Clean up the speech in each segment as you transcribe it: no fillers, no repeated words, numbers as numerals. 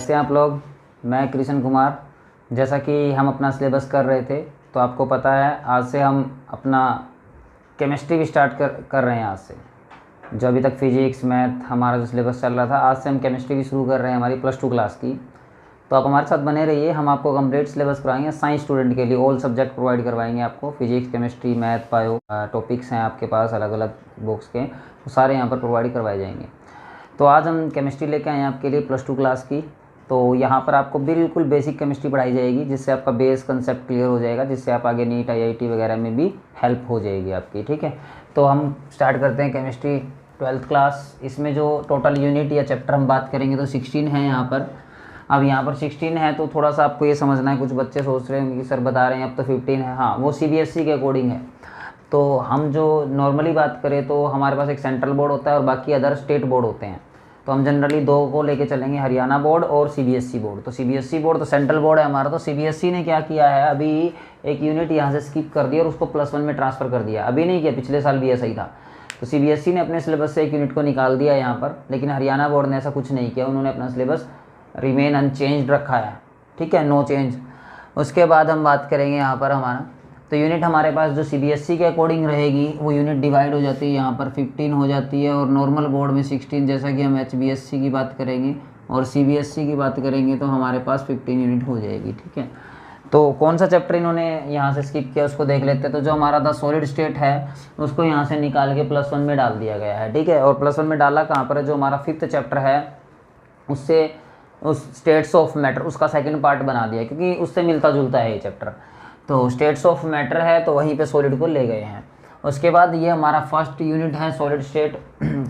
कैसे हैं आप लोग। मैं कृष्ण कुमार। जैसा कि हम अपना सिलेबस कर रहे थे तो आपको पता है आज से हम अपना केमिस्ट्री भी स्टार्ट कर रहे हैं। आज से जो अभी तक फिजिक्स मैथ हमारा जो सिलेबस चल रहा था, आज से हम केमिस्ट्री भी शुरू कर रहे हैं हमारी +2 क्लास की। तो आप हमारे साथ बने रहिए, हम आपको कंप्लीट सिलेबस कराएंगे। साइंस स्टूडेंट के लिए ऑल सब्जेक्ट प्रोवाइड करवाएंगे आपको। Physics chemistry math bio topics हैं आपके पास अलग अलग बुक्स के, वो सारे यहाँ पर प्रोवाइड करवाए जाएंगे। तो आज हम केमिस्ट्री लेके आए हैं आपके लिए +2 क्लास की। तो यहाँ पर आपको बिल्कुल बेसिक केमिस्ट्री पढ़ाई जाएगी, जिससे आपका बेस कंसेप्ट क्लियर हो जाएगा, जिससे आप आगे नीट IIT वगैरह में भी हेल्प हो जाएगी आपकी। ठीक है, तो हम स्टार्ट करते हैं केमिस्ट्री 12th क्लास। इसमें जो टोटल यूनिट या चैप्टर हम बात करेंगे तो 16 है यहाँ पर। अब यहाँ पर 16 है तो थोड़ा सा आपको ये समझना है, कुछ बच्चे सोच रहे होंगे कि सर बता रहे हैं अब तो 15 है। हाँ, वो CBSE के अकॉर्डिंग है। तो हम जो नॉर्मली बात करें तो हमारे पास एक सेंट्रल बोर्ड होता है और बाकी अदर स्टेट बोर्ड होते हैं। तो हम जनरली दो को लेके चलेंगे, हरियाणा बोर्ड और CBSE बोर्ड। तो CBSE बोर्ड तो सेंट्रल बोर्ड है हमारा। तो CBSE ने क्या किया है, अभी एक यूनिट यहाँ से स्किप कर दिया और उसको +1 में ट्रांसफ़र कर दिया। अभी नहीं किया, पिछले साल भी ऐसा ही था। तो CBSE ने अपने सिलेबस से एक यूनिट को निकाल दिया यहाँ पर, लेकिन हरियाणा बोर्ड ने ऐसा कुछ नहीं किया। उन्होंने अपना सिलेबस रिमेन अनचेंज्ड रखा है। ठीक है, नो चेंज। उसके बाद हम बात करेंगे यहाँ पर हमारा, तो यूनिट हमारे पास जो CBSE के अकॉर्डिंग रहेगी वो यूनिट डिवाइड हो जाती है, यहाँ पर 15 हो जाती है और नॉर्मल बोर्ड में 16। जैसा कि हम HBSE की बात करेंगे और CBSE की बात करेंगे तो हमारे पास 15 यूनिट हो जाएगी। ठीक है, तो कौन सा चैप्टर इन्होंने यहाँ से स्किप किया उसको देख लेते हैं। तो जो हमारा द सॉलिड स्टेट है उसको यहाँ से निकाल के +1 में डाल दिया गया है। ठीक है, और +1 में डाला कहाँ पर है, जो हमारा 5th चैप्टर है उससे उस स्टेट्स ऑफ मैटर उसका सेकंड पार्ट बना दिया, क्योंकि उससे मिलता जुलता है ये चैप्टर। तो स्टेट्स ऑफ मैटर है तो वहीं पे सॉलिड को ले गए हैं। उसके बाद ये हमारा फर्स्ट यूनिट है सॉलिड स्टेट।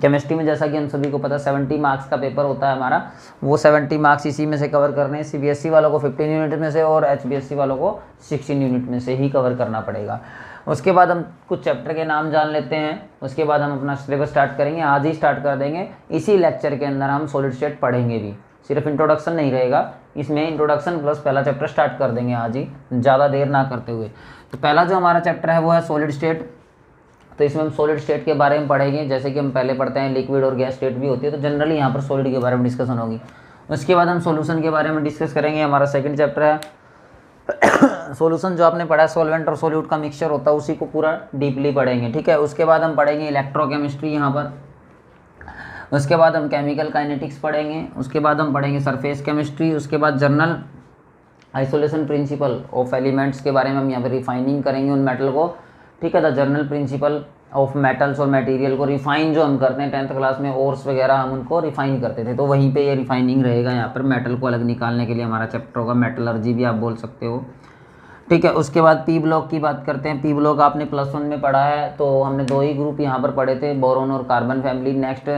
केमिस्ट्री में जैसा कि हम सभी को पता 70 मार्क्स का पेपर होता है हमारा, वो 70 मार्क्स इसी में से कवर करने हैं। CBSE वालों को 15 यूनिट में से और HBSE वालों को 16 यूनिट में से ही कवर करना पड़ेगा। उसके बाद हम कुछ चैप्टर के नाम जान लेते हैं, उसके बाद हम अपना सिलेबस स्टार्ट करेंगे। आज ही स्टार्ट कर देंगे, इसी लेक्चर के अंदर हम सॉलिड स्टेट पढ़ेंगे भी, सिर्फ इंट्रोडक्शन नहीं रहेगा इसमें, इंट्रोडक्शन प्लस पहला चैप्टर स्टार्ट कर देंगे आज ही, ज़्यादा देर ना करते हुए। तो पहला जो हमारा चैप्टर है वो है सॉलिड स्टेट। तो इसमें हम सॉलिड स्टेट के बारे में पढ़ेंगे, जैसे कि हम पहले पढ़ते हैं लिक्विड और गैस स्टेट भी होती है, तो जनरली यहाँ पर सॉलिड के बारे में डिस्कशन होगी। उसके बाद हम सॉल्यूशन के बारे में डिस्कस करेंगे, हमारा सेकंड चैप्टर है। सॉल्यूशन जो आपने पढ़ा है सॉल्वेंट और सॉल्यूट का मिक्सचर होता है, उसी को पूरा डीपली पढ़ेंगे। ठीक है, उसके बाद हम पढ़ेंगे इलेक्ट्रोकेमिस्ट्री यहाँ पर। उसके बाद हम केमिकल काइनेटिक्स पढ़ेंगे। उसके बाद हम पढ़ेंगे सरफेस केमिस्ट्री। उसके बाद journal isolation principle of elements के बारे में हम यहाँ पर रिफाइनिंग करेंगे उन मेटल को। ठीक है, the journal principle of metals और मटेरियल को रिफाइन जो हम करते हैं 10th क्लास में, ओर्स वगैरह हम उनको रिफाइन करते थे, तो वहीं पे ये रिफाइनिंग रहेगा। यहाँ पर मेटल को अलग निकालने के लिए हमारा चैप्टर होगा, मेटलर्जी भी आप बोल सकते हो। ठीक है, उसके बाद P ब्लॉक की बात करते हैं। P ब्लॉक आपने +1 में पढ़ा है, तो हमने 2 ही ग्रुप यहाँ पर पढ़े थे, बोरोन और carbon family. Next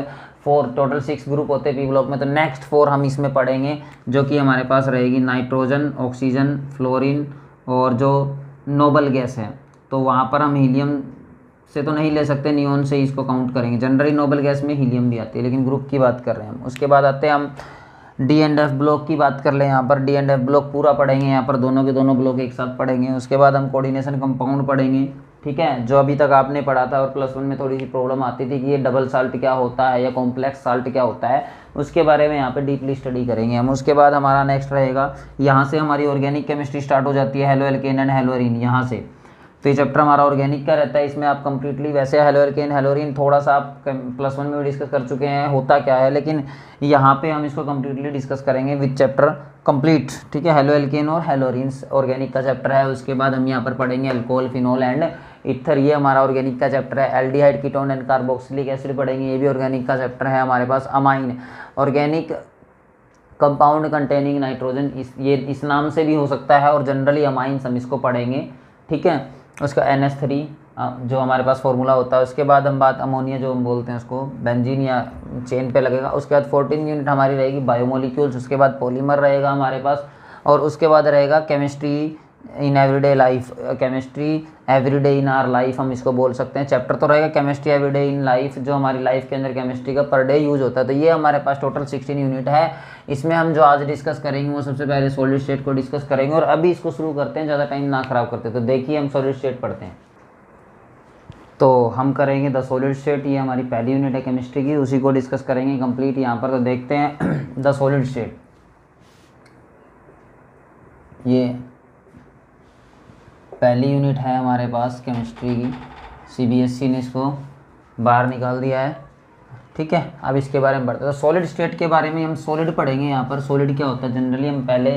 4 total 6 group होते हैं P ब्लॉक में, तो नेक्स्ट 4 हम इसमें पढ़ेंगे, जो कि हमारे पास रहेगी नाइट्रोजन, ऑक्सीजन, फ्लोरीन और जो नोबल गैस है। तो वहाँ पर हम हीलियम से तो नहीं ले सकते, नियॉन से इसको काउंट करेंगे। जनरली नोबल गैस में हीलियम भी आती है, लेकिन ग्रुप की बात कर रहे हैं हम। उसके बाद आते हैं हम D एंड F ब्लॉक की बात कर लें। यहाँ पर D एंड F ब्लॉक पूरा पढ़ेंगे, यहाँ पर दोनों के दोनों ब्लॉक एक साथ पढ़ेंगे। उसके बाद हम कोऑर्डिनेशन कंपाउंड पढ़ेंगे। ठीक है, जो अभी तक आपने पढ़ा था और +1 में थोड़ी सी प्रॉब्लम आती थी कि ये डबल साल्ट क्या होता है या कॉम्प्लेक्स साल्ट क्या होता है, उसके बारे में यहाँ पे डीपली स्टडी करेंगे हम। उसके बाद हमारा नेक्स्ट रहेगा, यहाँ से हमारी ऑर्गेनिक केमिस्ट्री स्टार्ट हो जाती है, हेलो एल्केन एंड हेलोरीन यहाँ से। तो ये चैप्टर हमारा ऑर्गेनिक का रहता है। इसमें आप कंप्लीटली, वैसे हेलो एल्केन हेलोरीन थोड़ा सा आप +1 में भी डिस्कस कर चुके हैं होता क्या है, लेकिन यहाँ पे हम इसको कंप्लीटली डिस्कस करेंगे विद चैप्टर कंप्लीट। ठीक है, हेलो एल्केन और हेलोरीन्स ऑर्गेनिक का चैप्टर है। उसके बाद हम यहाँ पर पढ़ेंगे अल्कोहल, फिनोल एंड ईथर, ये हमारा ऑर्गेनिक का चैप्टर है। Aldehyde, ketone and carboxylic acid पढ़ेंगे, ये भी ऑर्गेनिक का चैप्टर है हमारे पास। Amine, organic compound containing nitrogen, ये इस नाम से भी हो सकता है, और जनरली अमाइंस हम इसको पढ़ेंगे। ठीक है, उसका NH3 जो हमारे पास फॉर्मूला होता है। उसके बाद हम बात अमोनिया जो हम बोलते हैं उसको बेंजीन या चेन पे लगेगा। उसके बाद 14 यूनिट हमारी रहेगी बायोमोलिक्यूल्स। उसके बाद पॉलीमर रहेगा हमारे पास, और उसके बाद रहेगा chemistry in everyday life, chemistry everyday in our life हम इसको बोल सकते हैं। चैप्टर तो रहेगा केमिस्ट्री एवरीडे इन लाइफ, जो हमारी लाइफ के अंदर केमिस्ट्री का पर डे यूज होता है। तो ये हमारे पास टोटल 16 यूनिट है। इसमें हम जो आज डिस्कस करेंगे वो सबसे पहले सॉलिड स्टेट को डिस्कस करेंगे, और अभी इसको शुरू करते हैं, ज़्यादा टाइम ना खराब करते। तो देखिए हम सॉलिड स्टेट पढ़ते हैं। तो हम करेंगे द सॉलिड स्टेट, ये हमारी पहली यूनिट है केमिस्ट्री की, उसी को डिस्कस करेंगे कंप्लीट यहाँ पर। तो देखते हैं द सॉलिड स्टेट। ये पहली यूनिट है हमारे पास केमिस्ट्री की, सीबीएसई ने इसको बाहर निकाल दिया है। ठीक है, अब इसके बारे में पढ़ते हैं। तो सॉलिड स्टेट के बारे में हम सॉलिड पढ़ेंगे। यहाँ पर सॉलिड क्या होता है, जनरली हम पहले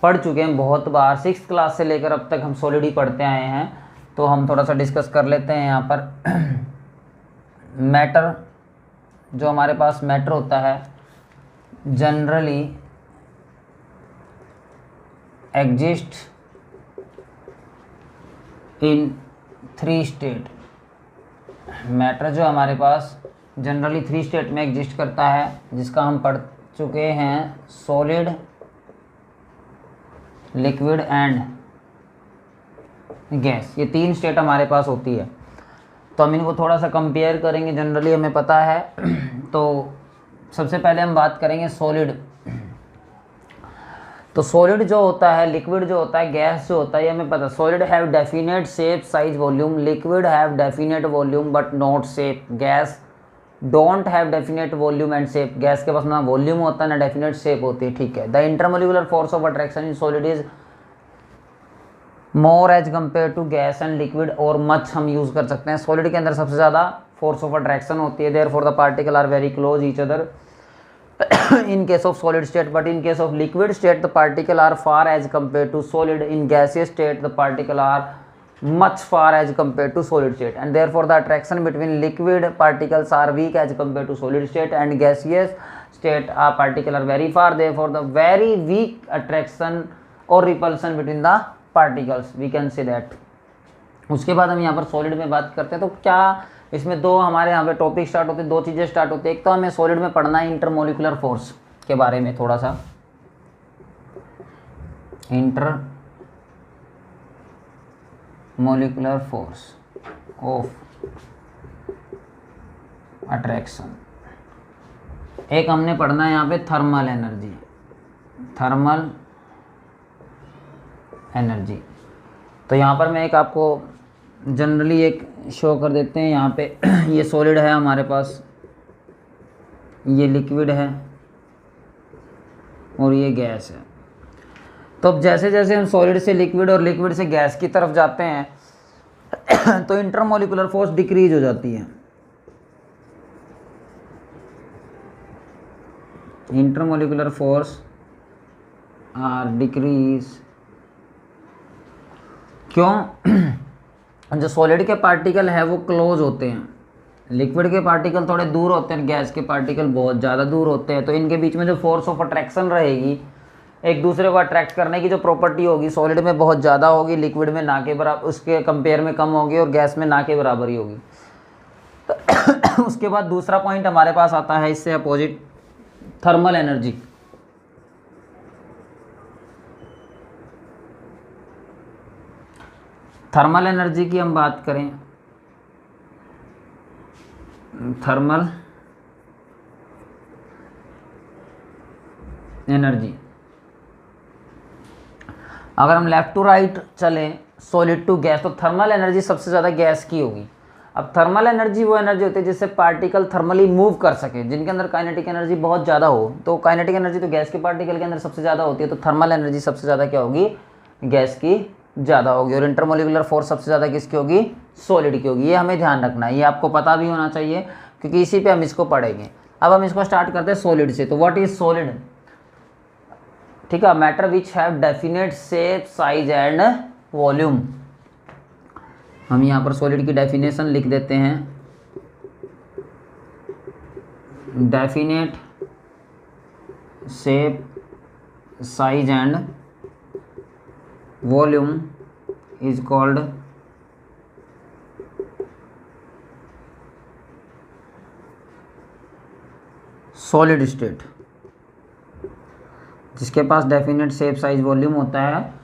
पढ़ चुके हैं बहुत बार, 6th क्लास से लेकर अब तक हम सॉलिड ही पढ़ते आए हैं। तो हम थोड़ा सा डिस्कस कर लेते हैं यहाँ पर। मैटर, जो हमारे पास मैटर होता है generally exist in 3 state. Matter जो हमारे पास जनरली 3 स्टेट में एग्जिस्ट करता है, जिसका हम पढ़ चुके हैं सॉलिड, लिक्विड एंड गैस। ये 3 स्टेट हमारे पास होती है। तो हम इनको थोड़ा सा कंपेयर करेंगे, जनरली हमें पता है। तो सबसे पहले हम बात करेंगे सॉलिड। तो सॉलिड जो होता है, लिक्विड जो होता है, गैस जो होता है, ये हमें पता है। Solid have definite shape, size, volume. Liquid have definite volume but not shape. Gas don't have definite volume and shape. Gas के पास ना वॉल्यूम होता है ना डेफिनेट शेप होती है। ठीक है। The intermolecular force of attraction in solid is more as compare to gas and liquid, और मच हम यूज़ कर सकते हैं। सॉलिड के अंदर सबसे ज़्यादा फोर्स ऑफ अट्रैक्शन होती है। Therefore the particle are very close each other in case of solid state, but in case of liquid state the particle are far as compared to solid. In gaseous state the particle are much far as compared to solid state, and therefore the attraction between liquid particles are weak as compared to solid state, and gaseous state a particle are very far, therefore the very weak attraction or repulsion between the particles, we can say that. उसके बाद हम यहाँ पर solid में बात करते हैं। तो क्या इसमें दो हमारे यहाँ पे टॉपिक स्टार्ट होते हैं, 2 चीज़ें स्टार्ट होती है। एक तो हमें सॉलिड में पढ़ना है इंटरमोलिकुलर फोर्स के बारे में थोड़ा सा, इंटरमोलिकुलर फोर्स ऑफ अट्रैक्शन। एक हमने पढ़ना है यहाँ पे थर्मल एनर्जी, थर्मल एनर्जी। तो यहाँ पर मैं एक आपको जनरली एक शो कर देते हैं यहाँ पे। ये सॉलिड है हमारे पास, ये लिक्विड है और ये गैस है। तो अब जैसे जैसे हम सॉलिड से लिक्विड और लिक्विड से गैस की तरफ जाते हैं तो इंटरमोलिकुलर फोर्स डिक्रीज हो जाती है। Intermolecular force are decrease. क्यों? जो सॉलिड के पार्टिकल है वो क्लोज होते हैं, लिक्विड के पार्टिकल थोड़े दूर होते हैं, गैस के पार्टिकल बहुत ज़्यादा दूर होते हैं। तो इनके बीच में जो फोर्स ऑफ अट्रैक्शन रहेगी, एक दूसरे को अट्रैक्ट करने की जो प्रॉपर्टी होगी, सॉलिड में बहुत ज़्यादा होगी, लिक्विड में ना के बराबर, उसके कंपेयर में कम होगी, और गैस में ना के बराबर ही होगी। तो उसके बाद दूसरा पॉइंट हमारे पास आता है इससे opposite, thermal energy. Thermal energy की हम बात करें, थर्मल एनर्जी, अगर हम लेफ्ट टू राइट चलें, सॉलिड टू गैस, तो थर्मल एनर्जी सबसे ज़्यादा गैस की होगी। अब थर्मल एनर्जी वो एनर्जी होती है जिससे पार्टिकल थर्मली मूव कर सके, जिनके अंदर काइनेटिक एनर्जी बहुत ज़्यादा हो। तो काइनेटिक एनर्जी तो गैस के पार्टिकल के अंदर सबसे ज़्यादा होती है, तो थर्मल एनर्जी सबसे ज़्यादा क्या होगी, गैस की ज़्यादा होगी। और इंटरमोलिकुलर फोर्स सबसे ज़्यादा किसकी होगी, सॉलिड की होगी। ये हमें ध्यान रखना है, ये आपको पता भी होना चाहिए, क्योंकि इसी पे हम इसको पढ़ेंगे। अब हम इसको स्टार्ट करते हैं सॉलिड से। तो व्हाट इज सॉलिड? ठीक है, matter which have definite shape, size and volume. हम यहाँ पर सॉलिड की डेफिनेशन लिख देते हैं, definite shape, size and volume is called solid state. जिसके पास डेफिनेट शेप, साइज, वॉल्यूम होता है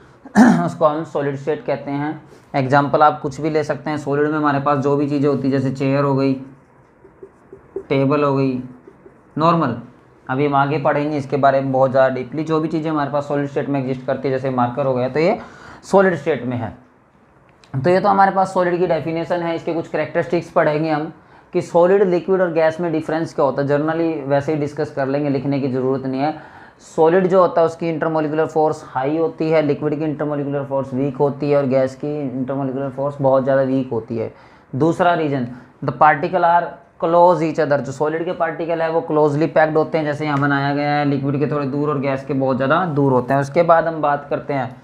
उसको हम सॉलिड स्टेट कहते हैं। एग्जाम्पल आप कुछ भी ले सकते हैं। सॉलिड में हमारे पास जो भी चीज़ें होती है, जैसे चेयर हो गई, टेबल हो गई, नॉर्मल, अभी हम आगे पढ़ेंगे इसके बारे में बहुत ज़्यादा डीपली। जो भी चीज़ें हमारे पास सॉलिड स्टेट में एग्जिस्ट करती है, जैसे मार्कर हो गया, तो ये सॉलिड स्टेट में है। तो ये तो हमारे पास सॉलिड की डेफिनेशन है। इसके कुछ कैरेक्टरिस्टिक्स पढ़ेंगे हम कि सॉलिड, लिक्विड और गैस में डिफरेंस क्या होता है। जर्नली वैसे ही डिस्कस कर लेंगे, लिखने की ज़रूरत नहीं है। सॉलिड जो होता है उसकी इंटरमोलिकुलर फोर्स हाई होती है, लिक्विड की इंटरमोलिकुलर फोर्स वीक होती है और गैस की इंटरमोलिकुलर फोर्स बहुत ज़्यादा वीक होती है। दूसरा reason, the particle are close each other, जो सॉलिड के पार्टिकल है वो क्लोजली पैक्ड होते हैं जैसे यहाँ बनाया गया है, लिक्विड के थोड़े दूर और गैस के बहुत ज़्यादा दूर होते हैं। उसके बाद हम बात करते हैं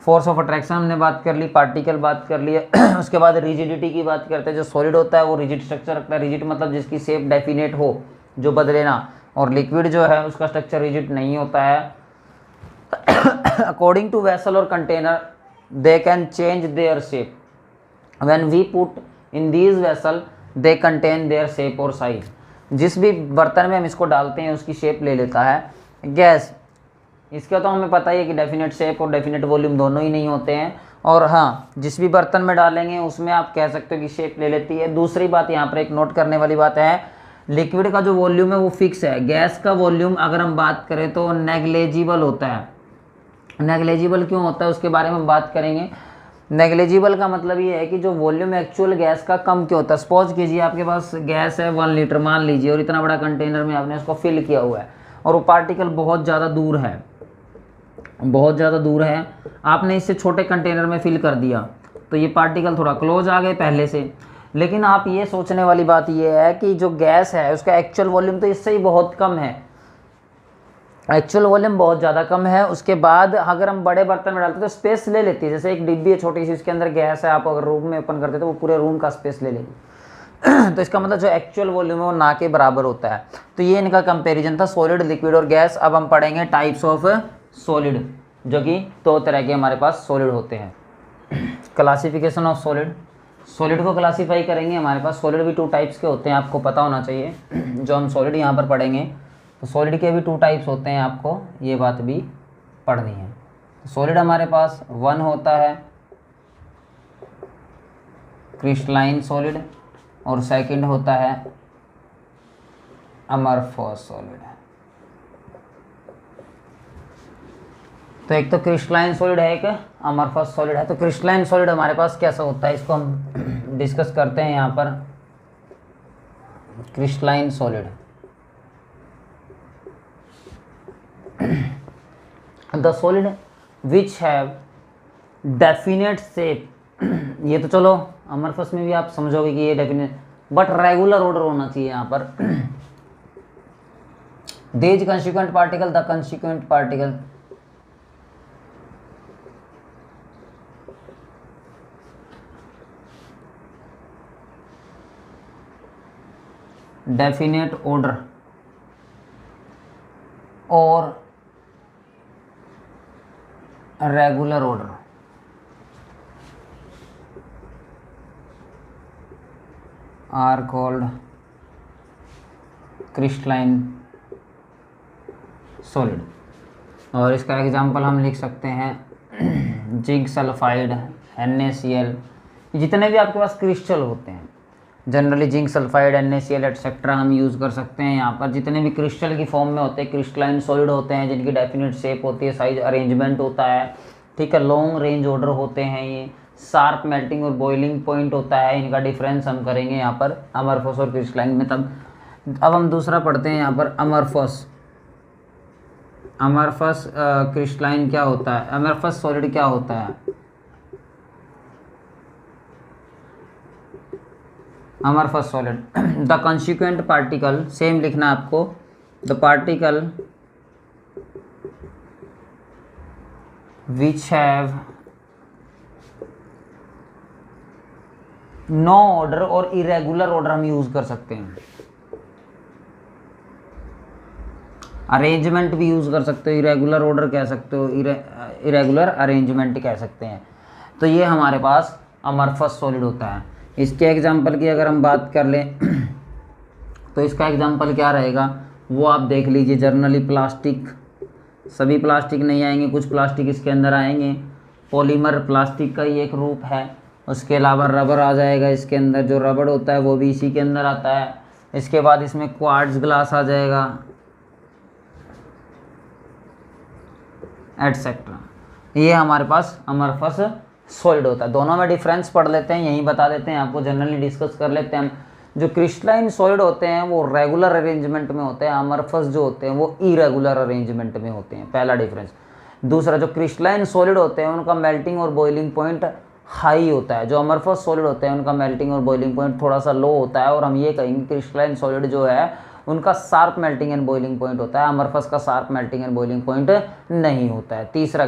फोर्स ऑफ अट्रैक्शन, हमने बात कर ली, पार्टिकल बात कर ली उसके बाद रिजिडिटी की बात करते हैं। जो सॉलिड होता है वो रिजिड स्ट्रक्चर रखता है, रिजिड मतलब जिसकी शेप डेफिनेट हो, जो बदले ना, और लिक्विड जो है उसका स्ट्रक्चर रिजिड नहीं होता है। अकॉर्डिंग टू वेसल और container they can change their shape, when we put in these vessel they contain their shape और साइज। जिस भी बर्तन में हम इसको डालते हैं उसकी शेप ले लेता है। गैस, इसका तो हमें पता ही है कि डेफिनेट शेप और डेफिनेट वॉल्यूम दोनों ही नहीं होते हैं, और हाँ जिस भी बर्तन में डालेंगे उसमें आप कह सकते हो कि शेप ले लेती है। दूसरी बात यहाँ पर एक नोट करने वाली बात है, लिक्विड का जो वॉल्यूम है वो फिक्स है, गैस का वॉल्यूम अगर हम बात करें तो नेग्लेजिबल होता है। नेग्लेजिबल क्यों होता है उसके बारे में हम बात करेंगे। नेग्लेजिबल का मतलब ये है कि जो वॉल्यूम एक्चुअल गैस का कम क्यों होता है। सपोज कीजिए आपके पास गैस है 1 लीटर मान लीजिए, और इतना बड़ा कंटेनर में आपने उसको फिल किया हुआ है और वो पार्टिकल बहुत ज़्यादा दूर है, बहुत ज़्यादा दूर है, आपने इससे छोटे कंटेनर में फिल कर दिया तो ये पार्टिकल थोड़ा क्लोज आ गए पहले से। लेकिन आप ये सोचने वाली बात ये है कि जो गैस है उसका एक्चुअल वॉल्यूम तो इससे ही बहुत कम है, एक्चुअल वॉल्यूम बहुत ज़्यादा कम है। उसके बाद अगर हम बड़े बर्तन में डालते तो स्पेस ले लेती है, जैसे एक डिब्बी है छोटी सी, उसके अंदर गैस है, आप अगर रूम में ओपन करते तो वो पूरे रूम का स्पेस ले लेगी। तो इसका मतलब जो एक्चुअल वॉल्यूम है वो ना के बराबर होता है। तो ये इनका कंपैरिजन था सॉलिड, लिक्विड और गैस। अब हम पढ़ेंगे टाइप्स ऑफ सॉलिड, जो कि 2 तरह के हमारे पास सॉलिड होते हैं। क्लासिफिकेशन ऑफ सॉलिड, सॉलिड को क्लासीफाई करेंगे। हमारे पास सॉलिड भी 2 टाइप्स के होते हैं, आपको पता होना चाहिए। जो हम सॉलिड यहाँ पर पढ़ेंगे तो सॉलिड के भी 2 टाइप्स होते हैं, आपको ये बात भी पढ़नी है। सॉलिड हमारे पास 1 होता है क्रिस्टलाइन सॉलिड, और सेकंड होता है अमरफॉस सॉलिड। तो एक तो क्रिस्टलाइन सॉलिड है, एक अमरफॉस सॉलिड है। तो क्रिस्टलाइन सॉलिड हमारे पास कैसा होता है इसको हम डिस्कस करते हैं यहाँ पर। Crystalline solid, the solid which have definite shape, ये तो चलो अमरफस में भी आप समझोगे कि ये डेफिनेट, बट रेगुलर ऑर्डर होना चाहिए यहाँ पर। These constituent particle, the constituent particle definite order और regular order are called crystalline solid. और इसका एग्जांपल हम लिख सकते हैं जिंक सल्फाइड, NaCl, जितने भी आपके पास क्रिस्टल होते हैं, generally zinc sulphide, NaCl etcetera हम यूज़ कर सकते हैं यहाँ पर। जितने भी क्रिस्टल की फॉर्म में होते हैं, क्रिस्टलाइन सॉलिड होते हैं, जिनकी डेफिनेट शेप होती है, साइज अरेंजमेंट होता है, ठीक है, लॉन्ग रेंज ऑर्डर होते हैं, ये शार्प मेल्टिंग और बॉइलिंग पॉइंट होता है। इनका डिफरेंस हम करेंगे यहाँ पर अमरफॉस और क्रिस्टलाइन में। तब अब हम दूसरा पढ़ते हैं यहाँ पर अमरफॉस। अमरफॉस क्रिस्टलाइन क्या होता है, अमरफॉस सॉलिड क्या होता है। Amorphous solid, the constituent particle, same लिखना आपको, the particle which have no order और इरेगुलर ऑर्डर हम यूज कर सकते हैं। अरेंजमेंट भी यूज कर सकते हो, इरेगुलर ऑर्डर कह सकते हो, इरेगुलर अरेंजमेंट कह सकते हैं। तो ये हमारे पास अमरफॉस सॉलिड होता है। इसके एग्जाम्पल की अगर हम बात कर लें तो इसका एग्जाम्पल क्या रहेगा वो आप देख लीजिए। जर्नली प्लास्टिक, सभी प्लास्टिक नहीं आएंगे, कुछ प्लास्टिक इसके अंदर आएंगे। पॉलीमर प्लास्टिक का ही एक रूप है। उसके अलावा रबर आ जाएगा इसके अंदर, जो रबड़ होता है वो भी इसी के अंदर आता है। इसके बाद इसमें क्वार्ट्ज ग्लास आ जाएगा, एटसेट्रा। ये हमारे पास अमरफॉस सॉलिड होता है। दोनों में डिफरेंस पढ़ लेते हैं, यही बता देते हैं आपको, जनरली डिस्कस कर लेते हैं हम। जो क्रिस्टलाइन सॉलिड होते हैं वो रेगुलर अरेंजमेंट में होते हैं, अमरफस जो होते हैं वो इरेगुलर अरेंजमेंट में होते हैं, पहला डिफरेंस। दूसरा, जो क्रिस्टलाइन सॉलिड होते हैं उनका मेल्टिंग और बॉइलिंग पॉइंट हाई होता है, जो अमरफस सॉलिड होते हैं उनका मेल्टिंग और बॉइलिंग पॉइंट थोड़ा सा लो होता है। और हम ये कहेंगे क्रिस्टलाइन सॉलिड जो है उनका sharp melting and boiling point होता है, अमरफस का sharp melting and boiling point नहीं होता है। तीसरा,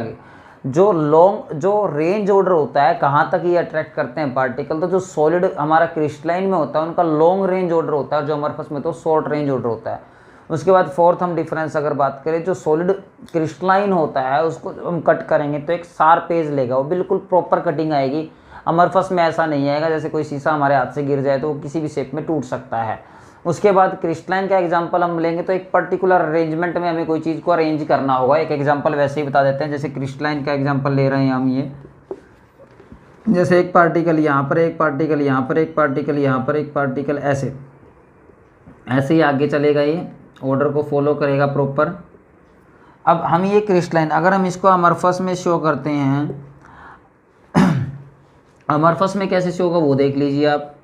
जो रेंज ऑर्डर होता है, कहाँ तक ये अट्रैक्ट करते हैं पार्टिकल, तो जो सॉलिड हमारा क्रिस्टलाइन में होता है उनका लॉन्ग रेंज ऑर्डर होता है, जो अमरफस में तो शॉर्ट रेंज ऑर्डर होता है। उसके बाद फोर्थ हम डिफरेंस अगर बात करें, जो सॉलिड क्रिस्टलाइन होता है उसको हम कट करेंगे तो एक शार्प एज लेगा, वो बिल्कुल प्रॉपर कटिंग आएगी। अमरफस में ऐसा नहीं आएगा, जैसे कोई शीशा हमारे हाथ से गिर जाए तो वो किसी भी शेप में टूट सकता है। उसके बाद क्रिस्टलाइन का एग्जांपल हम लेंगे तो एक पर्टिकुलर अरेंजमेंट में हमें कोई चीज़ को अरेंज करना होगा। एक एग्जांपल वैसे ही बता देते हैं, जैसे क्रिस्टलाइन का एग्जांपल ले रहे हैं हम, ये जैसे एक पार्टिकल यहाँ पर, एक पार्टिकल यहाँ पर, एक पार्टिकल यहाँ पर, एक पार्टिकल ऐसे ऐसे ही आगे चलेगा, ये ऑर्डर को फॉलो करेगा प्रॉपर। अब हम ये क्रिस्टलाइन अगर हम इसको अमरफस में शो करते हैं, अमरफस में कैसे शो होगा वो देख लीजिए आप।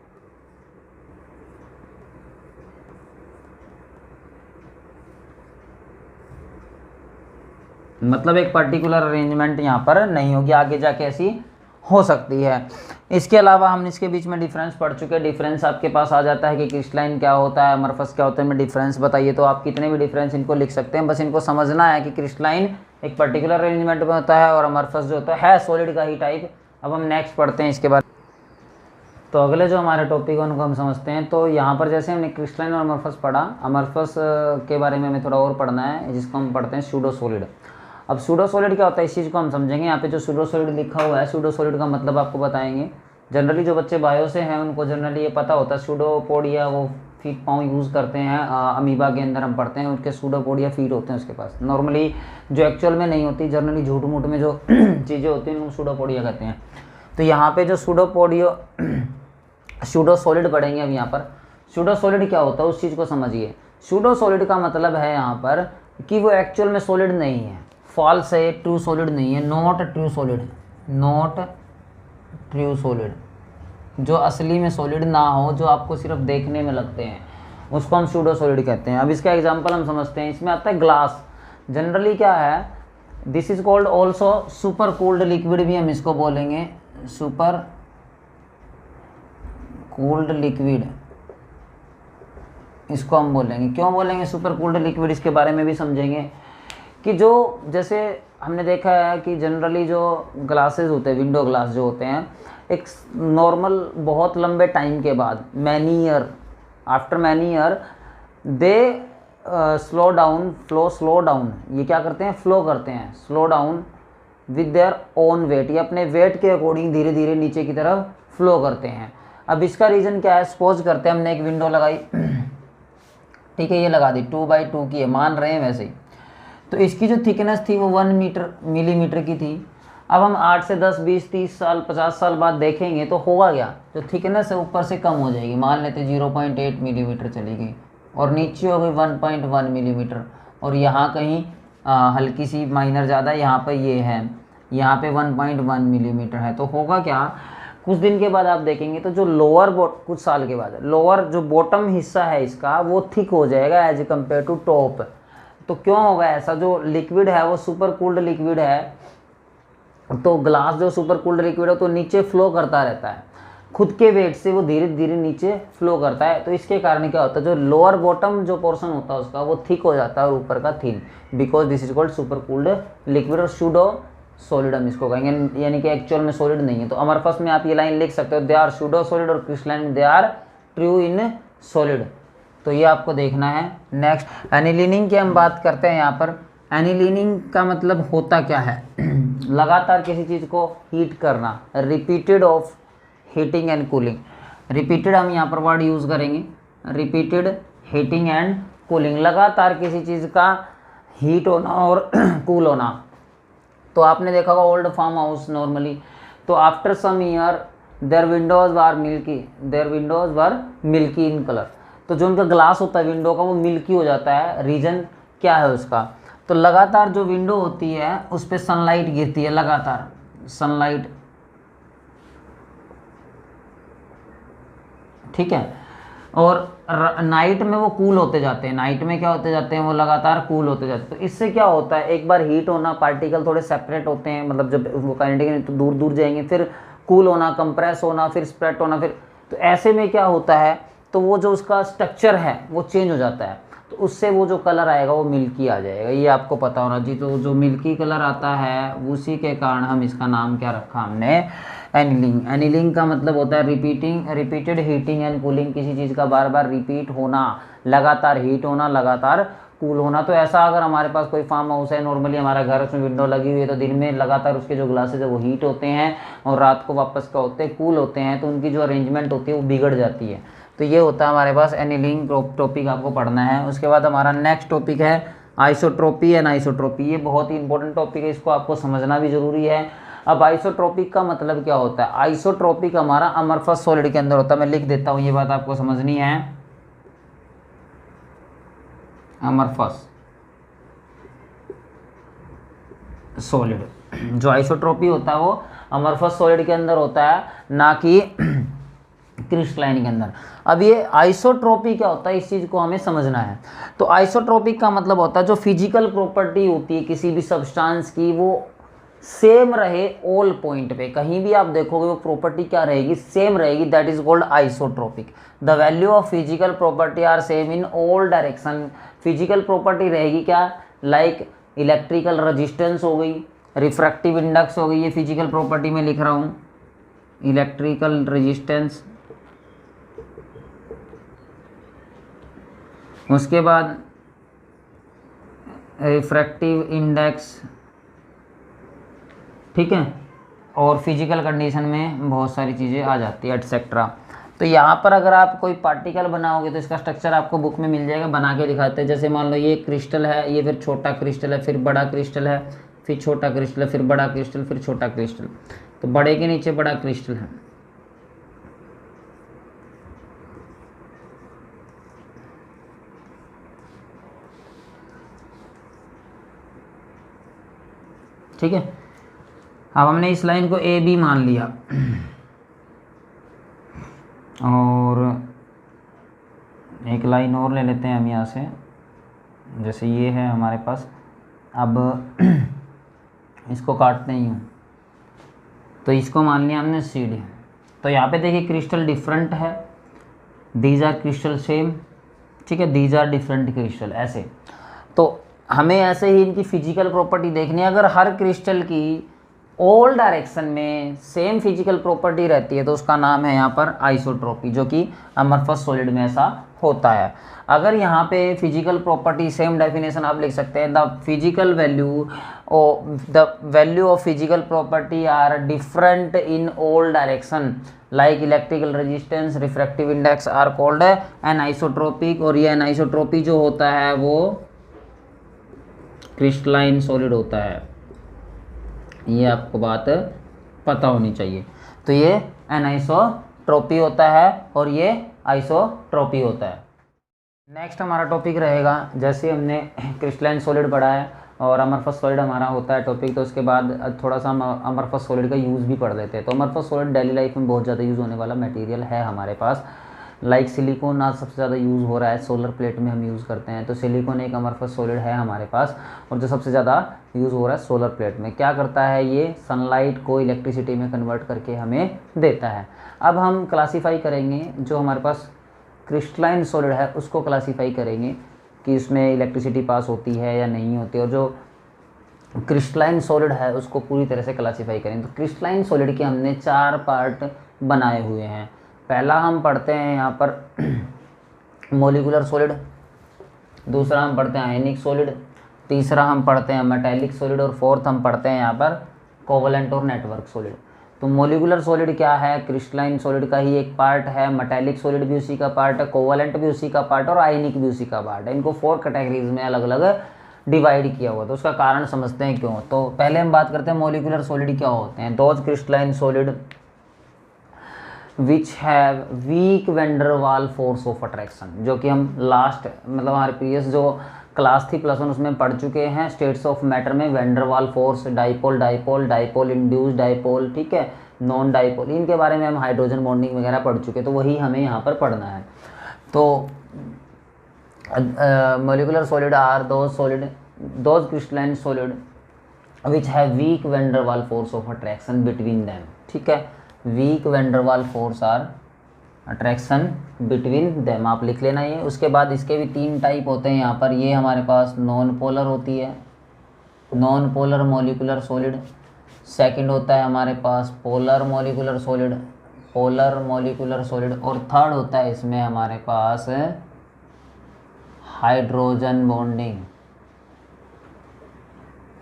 मतलब एक पर्टिकुलर अरेंजमेंट यहाँ पर नहीं होगी, आगे जाके ऐसी हो सकती है। इसके अलावा हम इसके बीच में डिफरेंस पढ़ चुके हैं। डिफरेंस आपके पास आ जाता है कि क्रिस्टलाइन क्या होता है, अमरफस क्या होता है, मैं डिफरेंस बताइए तो आप कितने भी डिफरेंस इनको लिख सकते हैं। बस इनको समझना है कि क्रिस्टलाइन एक पर्टिकुलर अरेंजमेंट में होता है और अमरफस जो होता है सॉलिड का ही टाइप। अब हम नेक्स्ट पढ़ते हैं इसके बाद। तो अगले जो हमारे टॉपिक है उनको हम समझते हैं। तो यहाँ पर जैसे हमने क्रिस्टलाइन और अमरफस पढ़ा, अमरफस के बारे में हमें थोड़ा और पढ़ना है जिसको हम पढ़ते हैं सूडो सॉलिड। अब सूडो सॉलिड क्या होता है इस चीज़ को हम समझेंगे। यहाँ पे जो सूडो सॉलिड लिखा हुआ है, सूडो सॉलिड का मतलब आपको बताएंगे। जनरली जो बच्चे बायो से हैं उनको जनरली ये पता होता है, सूडोपोडिया वो फीट पाँव यूज़ करते हैं। अमीबा के अंदर हम पढ़ते हैं उनके सूडोपोडिया फीट होते हैं उसके पास, नॉर्मली जो एक्चुअल में नहीं होती, जनरली झूठ मूठ में जो चीज़ें होती हैं उनको सूडोपोडिया कहते हैं। तो यहाँ पे जो सूडो सॉलिड पढ़ेंगे अब यहाँ पर। सूडो सॉलिड क्या होता है उस चीज़ को समझिए। सूडो सॉलिड का मतलब है यहाँ पर कि वो एक्चुअल में सॉलिड नहीं है, फॉल्स है, ट्रू सॉलिड नहीं है, not true solid, not true solid, जो असली में सॉलिड ना हो, जो आपको सिर्फ देखने में लगते हैं, उसको हम सूडो सॉलिड कहते हैं। अब इसका एग्जांपल हम समझते हैं। इसमें आता है ग्लास। जनरली क्या है, this is called also super cooled liquid भी हम इसको बोलेंगे, सुपर कूल्ड लिक्विड इसको हम बोलेंगे। क्यों बोलेंगे सुपर कूल्ड लिक्विड, इसके बारे में भी समझेंगे कि जो जैसे हमने देखा है कि जनरली जो ग्लासेस होते हैं, विंडो ग्लास जो होते हैं, एक नॉर्मल बहुत लंबे टाइम के बाद, many year, after many year they slow down, slow down, ये क्या करते हैं, फ्लो करते हैं, slow down with their own weight, ये अपने वेट के अकॉर्डिंग धीरे धीरे नीचे की तरफ फ्लो करते हैं। अब इसका रीज़न क्या है, सपोज करते हैं हमने एक विंडो लगाई, ठीक है, ये लगा दी 2x2 की है, मान रहे हैं वैसे ही। तो इसकी जो थिकनेस थी वो 1 मिलीमीटर की थी। अब हम 8 से 10, 20, 30 साल, 50 साल बाद देखेंगे तो होगा क्या, जो थिकनेस है ऊपर से कम हो जाएगी, मान लेते 0.8 मिलीमीटर चली गई और नीचे हो गई 1.1 मिलीमीटर, और यहाँ कहीं हल्की सी माइनर ज़्यादा, यहाँ पर ये है, यहाँ पे 1.1 मिलीमीटर है। तो होगा क्या, कुछ दिन के बाद आप देखेंगे तो जो कुछ साल के बाद लोअर जो बॉटम हिस्सा है इसका वो थिक हो जाएगा एज कम्पेयर टू टॉप। तो क्यों होगा ऐसा, जो लिक्विड है वो सुपर कूल्ड लिक्विड है, तो ग्लास जो सुपर कूल्ड लिक्विड है तो नीचे फ्लो करता रहता है, खुद के वेट से वो धीरे धीरे नीचे फ्लो करता है। तो इसके कारण क्या होता है, जो लोअर बॉटम जो पोर्शन होता है उसका वो थिक हो जाता है और ऊपर का thin, because this is called super cooled liquid और सूडो सॉलिड हम इसको कहेंगे, यानी कि एक्चुअल में सॉलिड नहीं है। तो अमरफस में आप ये लाइन लिख सकते हो, दे आर सूडो सॉलिड, और crystalline they are true in solid. तो ये आपको देखना है। नेक्स्ट एनिलीनिंग की हम बात करते हैं। यहाँ पर एनिलीनिंग का मतलब होता क्या है, लगातार किसी चीज़ को हीट करना, repeated of heating and cooling. Repeated हम यहाँ पर वर्ड यूज़ करेंगे, रिपीटेड हीटिंग एंड कूलिंग, लगातार किसी चीज़ का हीट होना और कूल होना। तो आपने देखा होगा ओल्ड फार्म हाउस नॉर्मली, तो after some year their windows were milky in colour. तो जो उनका ग्लास होता है विंडो का वो मिल्की हो जाता है। रीज़न क्या है उसका, तो लगातार जो विंडो होती है उस पर सनलाइट गिरती है, लगातार सनलाइट, ठीक है, और नाइट में वो कूल होते जाते हैं, नाइट में क्या होते जाते हैं, वो लगातार कूल होते जाते हैं। तो इससे क्या होता है, एक बार हीट होना, पार्टिकल थोड़े सेपरेट होते हैं, मतलब जब वो काइनेटिक तो दूर दूर जाएंगे, फिर कूल होना, कंप्रेस होना, फिर स्प्रेड होना, फिर तो ऐसे में क्या होता है, तो वो जो उसका स्ट्रक्चर है वो चेंज हो जाता है, तो उससे वो जो कलर आएगा वो मिल्की आ जाएगा, ये आपको पता होना चाहिए। तो जो मिल्की कलर आता है उसी के कारण हम इसका नाम क्या रखा हमने, एनिलिंग। एनिलिंग का मतलब होता है रिपीटेड हीटिंग एंड कूलिंग, किसी चीज़ का बार बार रिपीट होना, लगातार हीट होना, लगातार कूल होना। तो ऐसा अगर हमारे पास कोई फार्म हाउस है, नॉर्मली हमारा घर, उसमें विंडो लगी हुई है, तो दिन में लगातार उसके जो ग्लासेज है वो हीट होते हैं और रात को वापस क्या होते हैं, कूल होते हैं, तो उनकी जो अरेंजमेंट होती है वो बिगड़ जाती है। तो ये होता है हमारे पास एनिलिंग टॉपिक आपको पढ़ना है। उसके बाद हमारा नेक्स्ट टॉपिक है आइसोट्रोपी एंड आइसोट्रोपी। ये बहुत ही इंपॉर्टेंट टॉपिक है, इसको आपको समझना भी जरूरी है। अब आइसोट्रोपिक का मतलब क्या होता है, आइसोट्रोपिक हमारा अमरफस सॉलिड के अंदर होता है। मैं लिख देता हूँ, ये बात आपको समझनी है। अमरफस सॉलिड, जो आइसोट्रोपी होता है वो अमरफस सॉलिड के अंदर होता है, ना कि क्रिस्टलाइन के अंदर। अब ये आइसोट्रोपी क्या होता है, इस चीज़ को हमें समझना है। तो आइसोट्रोपिक का मतलब होता है जो फिजिकल प्रॉपर्टी होती है किसी भी सब्सटेंस की, वो सेम रहे ऑल पॉइंट पे, कहीं भी आप देखोगे वो प्रॉपर्टी क्या रहेगी, सेम रहेगी, that is called isotropic. The value of physical property are same in all direction. Physical property रहेगी क्या, लाइक इलेक्ट्रिकल रेजिस्टेंस हो गई, रिफ्रैक्टिव इंडेक्स हो गई, ये फिजिकल प्रॉपर्टी में लिख रहा हूँ, इलेक्ट्रिकल रेजिस्टेंस। उसके बाद रिफ्रैक्टिव इंडेक्स, ठीक है, और फिजिकल कंडीशन में बहुत सारी चीज़ें आ जाती है एटसेट्रा। तो यहाँ पर अगर आप कोई पार्टिकल बनाओगे तो इसका स्ट्रक्चर आपको बुक में मिल जाएगा, बना के दिखाते हैं। जैसे मान लो ये क्रिस्टल है, ये फिर छोटा क्रिस्टल है, फिर बड़ा क्रिस्टल है, फिर छोटा क्रिस्टल है, फिर बड़ा क्रिस्टल, फिर छोटा क्रिस्टल, तो बड़े के नीचे बड़ा क्रिस्टल है। ठीक है, अब हमने इस लाइन को ए बी मान लिया और एक लाइन और ले लेते हैं हम यहाँ से, जैसे ये है हमारे पास। अब इसको काटते ही हूँ, तो इसको मान लिया हमने सी डी। तो यहाँ पे देखिए क्रिस्टल डिफरेंट है, दीज आर क्रिस्टल सेम, ठीक है, दीज आर डिफरेंट क्रिस्टल, ऐसे। तो हमें ऐसे ही इनकी फिजिकल प्रॉपर्टी देखनी है। अगर हर क्रिस्टल की ऑल डायरेक्शन में सेम फिजिकल प्रॉपर्टी रहती है तो उसका नाम है यहाँ पर आइसोट्रोपी, जो कि अमरफस सॉलिड में ऐसा होता है। अगर यहाँ पे फिजिकल प्रॉपर्टी सेम, डेफिनेशन आप लिख सकते हैं, the physical value of physical property are different in all direction, like electrical resistance, refractive index are called anisotropic. और ये एन आइसोट्रोपी जो होता है वो क्रिस्टलाइन सॉलिड होता है, ये आपको बात पता होनी चाहिए। तो ये एनाइसोट्रोपी होता है और ये आइसोट्रोपी होता है। नेक्स्ट हमारा टॉपिक रहेगा, जैसे हमने क्रिस्टलाइन सॉलिड पढ़ा है और अमरफस सॉलिड हमारा होता है टॉपिक, तो उसके बाद थोड़ा सा हम अमरफस सॉलिड का यूज़ भी पढ़ लेते हैं। तो अमरफस सॉलिड डेली लाइफ में बहुत ज़्यादा यूज़ होने वाला मटेरियल है हमारे पास। लाइक सिलिकॉन आज सबसे ज़्यादा यूज़ हो रहा है, सोलर प्लेट में हम यूज़ करते हैं, तो सिलिकॉन एक अमरफस सॉलिड है हमारे पास, और जो सबसे ज़्यादा यूज़ हो रहा है सोलर प्लेट में। क्या करता है, ये सनलाइट को इलेक्ट्रिसिटी में कन्वर्ट करके हमें देता है। अब हम क्लासीफाई करेंगे, जो हमारे पास क्रिस्टलाइन सॉलिड है उसको क्लासीफाई करेंगे कि उसमें इलेक्ट्रिसिटी पास होती है या नहीं होती, और जो क्रिस्टलाइन सॉलिड है उसको पूरी तरह से क्लासीफाई करेंगे। तो क्रिस्टलाइन सॉलिड के हमने 4 पार्ट बनाए हुए हैं। पहला हम पढ़ते हैं यहाँ पर मॉलिक्यूलर सॉलिड, दूसरा हम पढ़ते हैं आयनिक सॉलिड, तीसरा हम पढ़ते हैं मेटालिक सॉलिड, और फोर्थ हम पढ़ते हैं यहाँ पर कोवलेंट और नेटवर्क सॉलिड। तो मॉलिक्यूलर सॉलिड क्या है, क्रिस्टलाइन सॉलिड का ही एक पार्ट है, मेटालिक सॉलिड भी उसी का पार्ट है, कोवलेंट भी उसी का पार्ट और आयनिक भी उसी का पार्ट है। इनको 4 कैटेगरीज में अलग अलग डिवाइड किया हुआ। तो उसका कारण समझते हैं क्यों। तो पहले हम बात करते हैं मॉलिक्यूलर सॉलिड क्या होते हैं। Those crystalline solid which have week vendor वाल फोर्स ऑफ अट्रैक्शन, जो कि हम लास्ट मतलब हमारे प्रीवियस जो क्लास थी +1 उसमें पढ़ चुके हैं। स्टेट्स ऑफ मैटर में वेंडर वाल force, dipole dipole, dipole induce dipole, ठीक है, नॉन डाइपोल, इनके बारे में हम हाइड्रोजन बॉन्डिंग वगैरह पढ़ चुके, तो वही हमें यहाँ पर पढ़ना है। तो molecular solid are those crystalline solid which have weak van der Waals force of attraction between them, ठीक है, weak van der Waals force are attraction between them, आप लिख लेना ये। उसके बाद इसके भी 3 टाइप होते हैं यहाँ पर। ये हमारे पास नॉन पोलर होती है, non polar molecular solid. Second होता है हमारे पास polar molecular solid, polar molecular solid. और थर्ड होता है इसमें हमारे पास हाइड्रोजन बॉन्डिंग।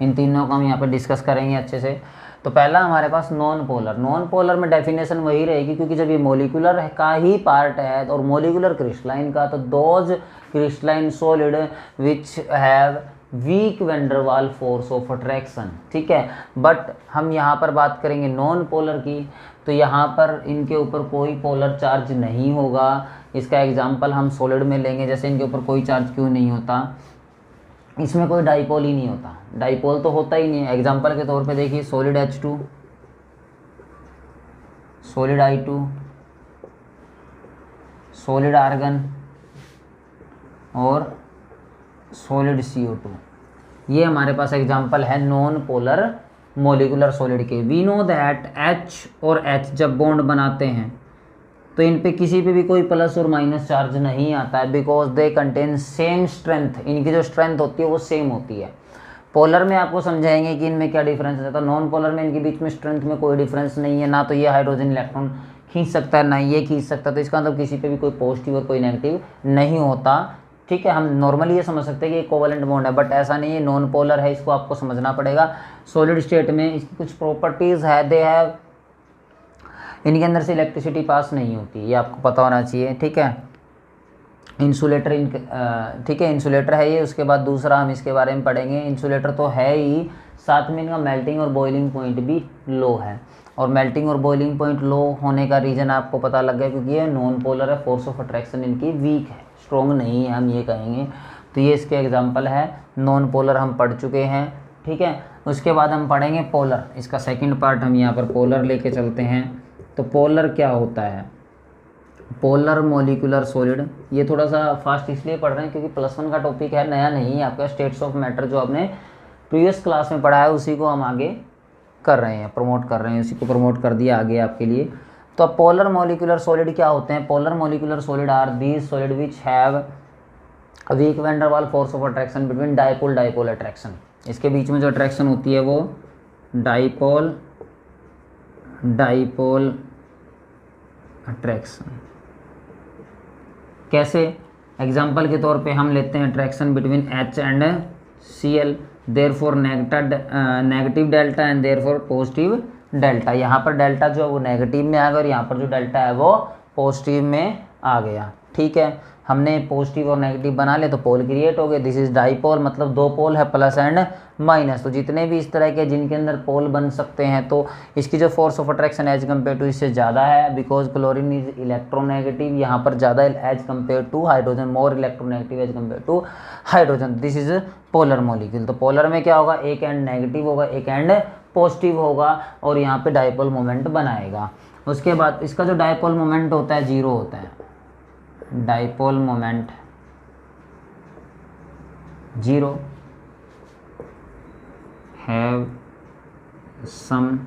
इन तीनों को हम यहाँ पर डिस्कस करेंगे अच्छे से। तो पहला हमारे पास नॉन पोलर। नॉन पोलर में डेफिनेशन वही रहेगी, क्योंकि जब ये मोलिकुलर का ही पार्ट है और मोलिकुलर क्रिस्टलाइन का, तो those crystalline solid which have weak van der Waal force of attraction, ठीक है। बट हम यहाँ पर बात करेंगे नॉन पोलर की, तो यहाँ पर इनके ऊपर कोई पोलर चार्ज नहीं होगा। इसका एग्जांपल हम सॉलिड में लेंगे, जैसे इनके ऊपर कोई चार्ज क्यों नहीं होता, इसमें कोई डाइपोल ही नहीं होता, डाइपोल तो होता ही नहीं है। एग्जांपल के तौर पे देखिए solid H2, solid I2, solid argon और सॉलिड CO2, ये हमारे पास एग्जांपल है नॉन पोलर मोलिकुलर सॉलिड के। वी नो दैट H और H जब बॉन्ड बनाते हैं तो इन पे किसी पे भी कोई प्लस और माइनस चार्ज नहीं आता है, because they contain same strength. इनकी जो स्ट्रेंथ होती है वो सेम होती है। पोलर में आपको समझाएंगे कि इनमें क्या डिफरेंस है। तो नॉन पोलर में इनके बीच में स्ट्रेंथ में कोई डिफरेंस नहीं है, ना तो ये हाइड्रोजन इलेक्ट्रॉन खींच सकता है ना ये खींच सकता है। तो इसका मतलब किसी पे भी कोई पॉजिटिव और कोई नेगेटिव नहीं होता, ठीक है। हम नॉर्मली ये समझ सकते हैं कि कोवलेंट बॉन्ड है, बट ऐसा नहीं है, नॉन पोलर है, इसको आपको समझना पड़ेगा। सॉलिड स्टेट में इसकी कुछ प्रॉपर्टीज़ है, दे हैव, इनके अंदर से इलेक्ट्रिसिटी पास नहीं होती, ये आपको पता होना चाहिए, ठीक है। इंसुलेटर ठीक है, इंसुलेटर है ये। उसके बाद दूसरा हम इसके बारे में पढ़ेंगे, इंसुलेटर तो है ही, साथ में इनका मेल्टिंग और बॉइलिंग पॉइंट भी लो है। और मेल्टिंग और बॉइलिंग पॉइंट लो होने का रीज़न आपको पता लग गया, क्योंकि ये नॉन पोलर है, फोर्स ऑफ अट्रैक्शन इनकी वीक है, स्ट्रॉन्ग नहीं है, हम ये कहेंगे। तो ये इसके एग्जाम्पल है। नॉन पोलर हम पढ़ चुके हैं, ठीक है। उसके बाद हम पढ़ेंगे पोलर, इसका सेकेंड पार्ट हम यहाँ पर पोलर लेके चलते हैं। तो पोलर क्या होता है, पोलर मोलिकुलर सॉलिड। ये थोड़ा सा फास्ट इसलिए पढ़ रहे हैं क्योंकि +1 का टॉपिक है, नया नहीं है आपका। स्टेट्स ऑफ मैटर जो आपने प्रीवियस क्लास में पढ़ा है उसी को हम आगे कर रहे हैं, प्रमोट कर रहे हैं, उसी को प्रमोट कर दिया आगे आपके लिए। तो अब पोलर मोलिकुलर सॉलिड क्या होते हैं? Polar molecular solid are these solid which have weak van der Waal force of attraction between dipole dipole attraction. इसके बीच में जो अट्रैक्शन होती है वो डाइपोल डाइपोल अट्रैक्शन। कैसे? एग्जाम्पल के तौर पे हम लेते हैं attraction between H and Cl, therefore negative delta and therefore positive delta. यहाँ पर डेल्टा जो है वो नेगेटिव में आ गया और यहाँ पर जो डेल्टा है वो पॉजिटिव में आ गया, ठीक है। हमने पॉजिटिव और नेगेटिव बना ले तो पोल क्रिएट हो गए। दिस इज डाइपोल, मतलब दो पोल है, प्लस एंड माइनस। तो जितने भी इस तरह के जिनके अंदर पोल बन सकते हैं, तो इसकी जो force of attraction as compare to इससे ज़्यादा है, बिकॉज क्लोरीन इज इलेक्ट्रोनेगेटिव, यहाँ पर ज़्यादा as compare to hydrogen, more electronegative as compare to hydrogen. This is polar molecule. तो पोलर में क्या होगा, एक एंड नेगेटिव होगा, एक एंड पॉजिटिव होगा और यहाँ पे डाइपोल मोमेंट बनाएगा। उसके बाद इसका जो डाइपोल मोमेंट होता है 0 होता है, dipole moment 0, have some